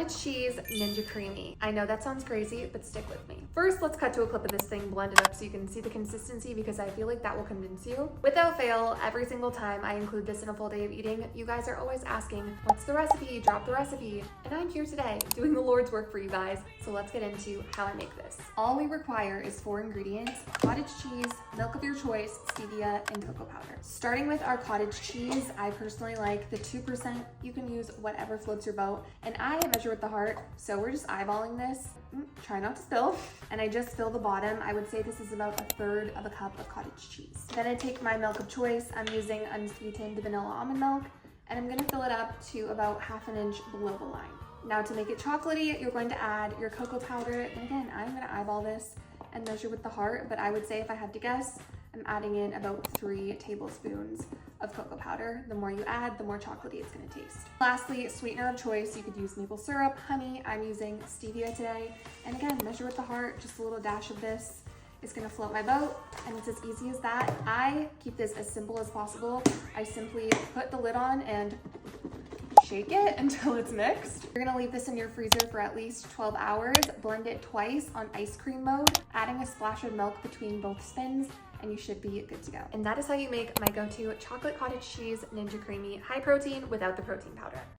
Cottage cheese Ninja Creami. I know that sounds crazy, but stick with me. First, let's cut to a clip of this thing, blend it up so you can see the consistency because I feel like that will convince you. Without fail, every single time I include this in a full day of eating, you guys are always asking, what's the recipe? Drop the recipe. And I'm here today doing the Lord's work for you guys. So let's get into how I make this. All we require is 4 ingredients: cottage cheese, milk of your choice, stevia, and cocoa powder. Starting with our cottage cheese, I personally like the 2%. You can use whatever floats your boat. And I measure with the heart, so we're just eyeballing this. Try not to spill. And I just fill the bottom. I would say this is about 1/3 of a cup of cottage cheese. Then I take my milk of choice. I'm using unsweetened vanilla almond milk, and I'm gonna fill it up to about 1/2 inch below the line. Now to make it chocolatey, you're going to add your cocoa powder. And again, I'm gonna eyeball this and measure with the heart, but I would say if I had to guess, I'm adding in about 3 tablespoons of cocoa powder. The more you add, the more chocolatey it's gonna taste. Lastly, sweetener of choice. You could use maple syrup, honey. I'm using stevia today. And again, measure with the heart, just a little dash of this is gonna float my boat, and it's as easy as that. I keep this as simple as possible. I simply put the lid on and shake it until it's mixed. You're gonna leave this in your freezer for at least 12 hours. Blend it twice on ice cream mode, adding a splash of milk between both spins, and you should be good to go. And that is how you make my go-to chocolate cottage cheese Ninja Creami, high protein without the protein powder.